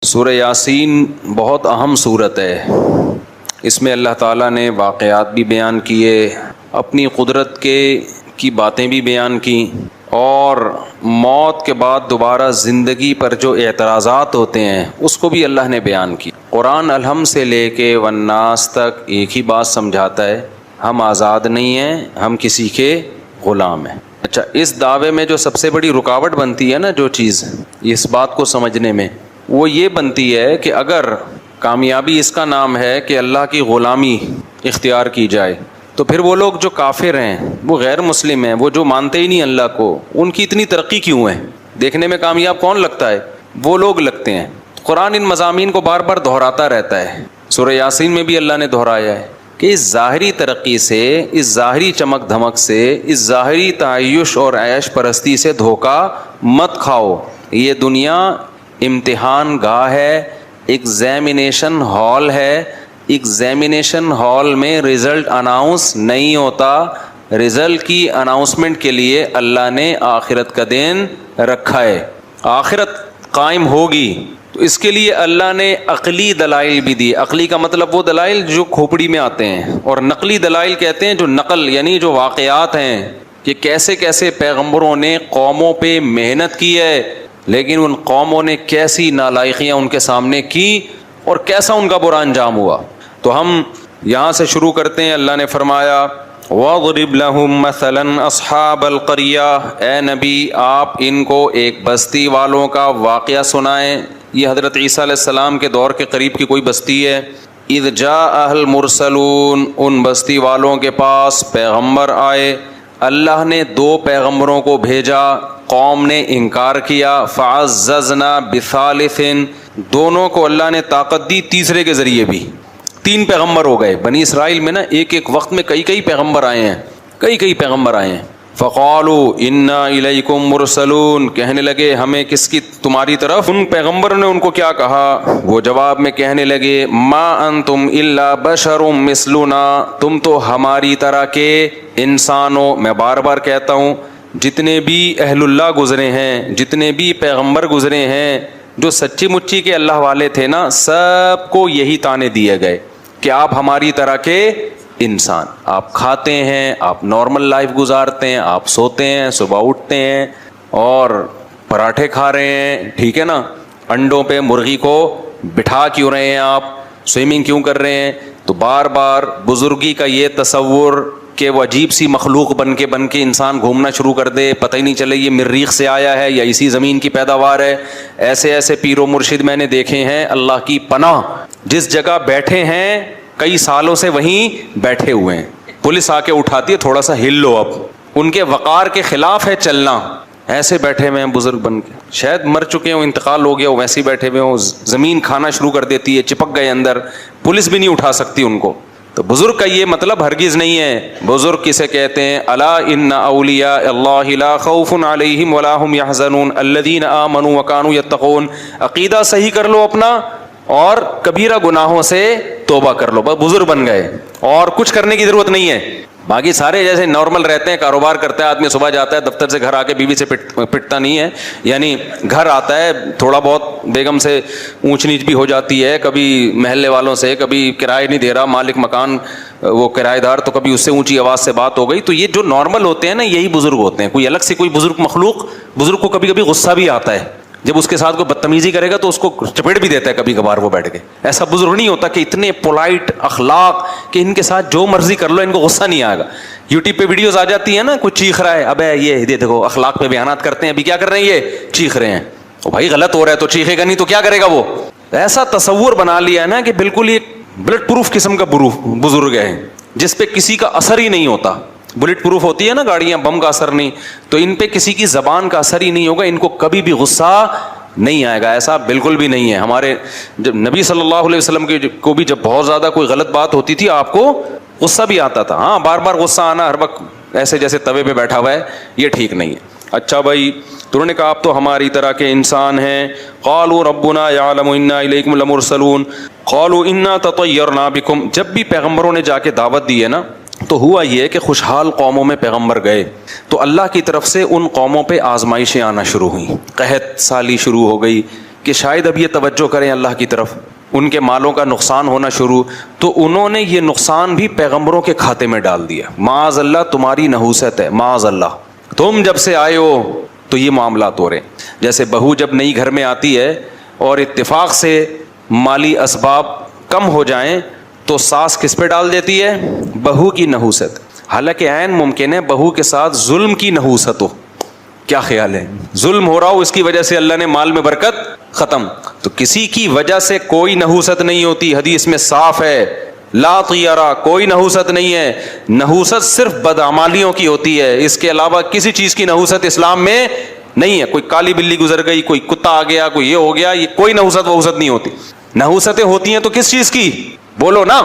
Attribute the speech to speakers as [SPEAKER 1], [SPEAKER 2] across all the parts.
[SPEAKER 1] سورہ یاسین بہت اہم صورت ہے۔ اس میں اللہ تعالیٰ نے واقعات بھی بیان کیے، اپنی قدرت کی باتیں بھی بیان کی، اور موت کے بعد دوبارہ زندگی پر جو اعتراضات ہوتے ہیں اس کو بھی اللہ نے بیان کی۔ قرآن الحم سے لے کے والناس تک ایک ہی بات سمجھاتا ہے، ہم آزاد نہیں ہیں، ہم کسی کے غلام ہیں۔ اچھا، اس دعوے میں جو سب سے بڑی رکاوٹ بنتی ہے نا، جو چیز اس بات کو سمجھنے میں، وہ یہ بنتی ہے کہ اگر کامیابی اس کا نام ہے کہ اللہ کی غلامی اختیار کی جائے، تو پھر وہ لوگ جو کافر ہیں، وہ غیر مسلم ہیں، وہ جو مانتے ہی نہیں اللہ کو، ان کی اتنی ترقی کیوں ہے؟ دیکھنے میں کامیاب کون لگتا ہے؟ وہ لوگ لگتے ہیں۔ قرآن ان مضامین کو بار بار دہراتا رہتا ہے۔ سورہ یاسین میں بھی اللہ نے دہرایا ہے کہ اس ظاہری ترقی سے، اس ظاہری چمک دھمک سے، اس ظاہری تعیش اور عیش پرستی سے دھوکہ مت کھاؤ۔ یہ دنیا امتحان گاہ ہے، ایگزامینیشن ہال ہے۔ ایگزامینیشن ہال میں رزلٹ اناؤنس نہیں ہوتا، رزلٹ کی اناؤنسمنٹ کے لیے اللہ نے آخرت کا دن رکھا ہے۔ آخرت قائم ہوگی تو اس کے لیے اللہ نے عقلی دلائل بھی دی۔ عقلی کا مطلب وہ دلائل جو کھوپڑی میں آتے ہیں، اور نقلی دلائل کہتے ہیں جو نقل، یعنی جو واقعات ہیں کہ کیسے کیسے پیغمبروں نے قوموں پہ محنت کی ہے، لیکن ان قوموں نے کیسی نالائقیاں ان کے سامنے کی اور کیسا ان کا برا انجام ہوا۔ تو ہم یہاں سے شروع کرتے ہیں۔ اللہ نے فرمایا وَاضْرِبْ لَهُمْ مَثَلًا أَصْحَابَ الْقَرْيَةِ، اے نبی آپ ان کو ایک بستی والوں کا واقعہ سنائیں۔ یہ حضرت عیسیٰ علیہ السلام کے دور کے قریب کی کوئی بستی ہے۔ اِذْ جَاءَهَا الْمُرْسَلُونَ، ان بستی والوں کے پاس پیغمبر آئے۔ اللہ نے دو پیغمبروں کو بھیجا، قوم نے انکار کیا۔ فَعَزَّزْنَا بِثَالِثٍ، دونوں کو اللہ نے طاقت دی تیسرے کے ذریعے بھی۔ تین پیغمبر ہو گئے۔ بنی اسرائیل میں نا ایک ایک وقت میں کئی پیغمبر آئے ہیں، کئی پیغمبر آئے ہیں۔ فَقَالُوا إِنَّا إِلَيْكُمْ مُرْسَلُونَ، کہنے لگے ہمیں کس کی؟ تمہاری طرف۔ ان پیغمبروں نے ان کو کیا کہا؟ وہ جواب میں کہنے لگے مَا أَنْتُمْ إِلَّا بَشَرٌ مِثْلُنَا، تم تو ہماری طرح کے انسان ہو۔ میں بار بار کہتا ہوں، جتنے بھی اہل اللہ گزرے ہیں، جتنے بھی پیغمبر گزرے ہیں، جو سچی مچی کے اللہ والے تھے نا، سب کو یہی طعنے دیے گئے کہ آپ ہماری طرح کے انسان، آپ کھاتے ہیں، آپ نارمل لائف گزارتے ہیں، آپ سوتے ہیں، صبح اٹھتے ہیں اور پراٹھے کھا رہے ہیں، ٹھیک ہے نا، انڈوں پہ مرغی کو بٹھا کیوں رہے ہیں، آپ سوئمنگ کیوں کر رہے ہیں؟ تو بار بار بزرگی کا یہ تصور کہ وہ عجیب سی مخلوق بن کے انسان گھومنا شروع کر دے، پتہ ہی نہیں چلے یہ مریخ سے آیا ہے یا اسی زمین کی پیداوار ہے۔ ایسے پیر و مرشد میں نے دیکھے ہیں، اللہ کی پناہ، جس جگہ بیٹھے ہیں کئی سالوں سے وہیں بیٹھے ہوئے ہیں، پولیس آ کے اٹھاتی ہے تھوڑا سا ہل لو، اب ان کے وقار کے خلاف ہے چلنا، ایسے بیٹھے ہوئے ہیں بزرگ بن کے، شاید مر چکے ہوں، انتقال ہو گیا ہو، ویسے ہی بیٹھے ہوئے ہوں، زمین کھانا شروع کر دیتی ہے، چپک گئے اندر، پولیس بھی نہیں اٹھا سکتی ان کو۔ تو بزرگ کا یہ مطلب ہرگز نہیں ہے۔ بزرگ کسے کہتے ہیں؟ الا ان اولیاء اللہ لا خوف علیہم ولا هم يحزنون الذین آمنوا وكانوا يتقون۔ عقیدہ صحیح کر لو اپنا اور کبیرہ گناہوں سے توبہ کر لو، بس بزرگ بن گئے، اور کچھ کرنے کی ضرورت نہیں ہے۔ باقی سارے جیسے نارمل رہتے ہیں، کاروبار کرتا ہے آدمی، صبح جاتا ہے دفتر سے، گھر آ کے بیوی سے پٹتا نہیں ہے، یعنی گھر آتا ہے تھوڑا بہت بیگم سے اونچ نیچ بھی ہو جاتی ہے، کبھی محلے والوں سے، کبھی کرایہ نہیں دے رہا مالک مکان وہ کرایہ دار، تو کبھی اس سے اونچی آواز سے بات ہو گئی۔ تو یہ جو نارمل ہوتے ہیں نا، یہی بزرگ ہوتے ہیں۔ کوئی الگ سے کوئی بزرگ مخلوق، بزرگ کو کبھی کبھی غصہ بھی آتا ہے، جب اس کے ساتھ کوئی بدتمیزی کرے گا تو اس کو چپیٹ بھی دیتا ہے کبھی کبھار وہ بیٹھ کے۔ ایسا بزرگ نہیں ہوتا کہ اتنے پولائٹ اخلاق کہ ان کے ساتھ جو مرضی کر لو ان کو غصہ نہیں آئے گا۔ یوٹیوب پہ ویڈیوز آ جاتی ہیں نا، کوئی چیخ رہا ہے، ابے یہ دیکھو اخلاق پہ بیانات کرتے ہیں، ابھی کیا کر رہے ہیں، یہ چیخ رہے ہیں۔ تو بھائی غلط ہو رہا ہے تو چیخے گا نہیں تو کیا کرے گا وہ؟ ایسا تصور بنا لیا ہے نا کہ بالکل یہ بلٹ پروف قسم کا بزرگ ہے، جس پہ کسی کا اثر ہی نہیں ہوتا۔ بلٹ پروف ہوتی ہے نا گاڑیاں، بم کا اثر نہیں، تو ان پہ کسی کی زبان کا اثر ہی نہیں ہوگا، ان کو کبھی بھی غصہ نہیں آئے گا۔ ایسا بالکل بھی نہیں ہے۔ ہمارے جب نبی صلی اللہ علیہ وسلم کو بھی جب بہت زیادہ کوئی غلط بات ہوتی تھی، آپ کو غصہ بھی آتا تھا۔ ہاں، بار بار غصہ آنا ہر وقت ایسے جیسے توے پہ بیٹھا ہوا ہے، یہ ٹھیک نہیں ہے۔ اچھا بھائی، تو انہوں نے کہا آپ تو ہماری طرح کے انسان ہیں۔ قالوا ربنا یعلم انا الیکم لمرسلون قالوا انا تطیرنا بکم۔ جب بھی پیغمبروں نے جا کے دعوت دی ہے نا، تو ہوا یہ کہ خوشحال قوموں میں پیغمبر گئے تو اللہ کی طرف سے ان قوموں پہ آزمائشیں آنا شروع ہوئیں، قحط سالی شروع ہو گئی، کہ شاید اب یہ توجہ کریں اللہ کی طرف, ان کے مالوں کا نقصان ہونا شروع, تو انہوں نے یہ نقصان بھی پیغمبروں کے کھاتے میں ڈال دیا. معاذ اللہ تمہاری نحوست ہے, معاذ اللہ, تم جب سے آئے ہو تو یہ معاملات ہو رہے ہیں. جیسے بہو جب نئی گھر میں آتی ہے اور اتفاق سے مالی اسباب کم ہو جائیں تو ساس کس پہ ڈال دیتی ہے؟ بہو کی نحوست. حالانکہ عین ممکن ہے بہو کے ساتھ ظلم کی نحوست ہو. کیا خیال ہے؟ ظلم ہو رہا ہو, اس کی وجہ سے اللہ نے مال میں برکت ختم. تو کسی کی وجہ سے کوئی نحوست نہیں ہوتی, حدیث میں صاف ہے, لا طیرہ, کوئی نحوست نہیں ہے. نحوست صرف بدعمالیوں کی ہوتی ہے, اس کے علاوہ کسی چیز کی نحوست اسلام میں نہیں ہے. کوئی کالی بلی گزر گئی, کوئی کتا آ گیا, کوئی یہ ہو گیا, یہ کوئی نحوست وحوست نہیں ہوتی. نحوستیں ہوتی ہیں تو کس چیز کی بولو نا؟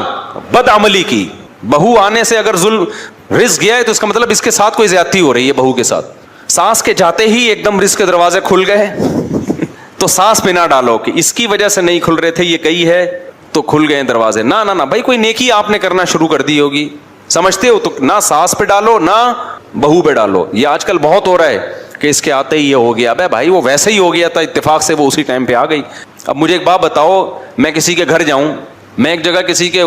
[SPEAKER 1] بدعملی کی. بہو آنے سے اگر ظلم رزق گیا ہے تو اس کا مطلب اس کے ساتھ کوئی زیادتی ہو رہی ہے بہو کے ساتھ. ساس کے جاتے ہی ایک دم رزق کے دروازے کھل گئے تو ساس پہ نہ ڈالو کہ اس کی وجہ سے نہیں کھل رہے تھے, یہ کہی ہے تو کھل گئے دروازے. نہ نہ نہ بھائی, کوئی نیکی آپ نے کرنا شروع کر دی ہوگی, سمجھتے ہو, تو نہ ساس پہ ڈالو نہ بہو پہ ڈالو. یہ آج کل بہت ہو رہا ہے کہ اس کے آتے ہی یہ ہو گیا. بھائی وہ ویسے ہی ہو گیا تھا, اتفاق سے وہ اسی ٹائم پہ آ گئی. اب مجھے ایک بات بتاؤ, میں کسی کے گھر جاؤں, میں ایک جگہ کسی کے,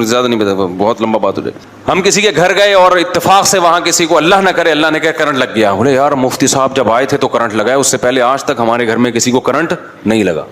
[SPEAKER 1] زیادہ نہیں بتا, بہت لمبا بات ہو جائے, ہم کسی کے گھر گئے اور اتفاق سے وہاں کسی کو, اللہ نہ کرے, اللہ نے کہا کرنٹ لگ گیا. بولے یار مفتی صاحب جب آئے تھے تو کرنٹ لگا ہے, اس سے پہلے آج تک ہمارے گھر میں کسی کو کرنٹ نہیں لگا.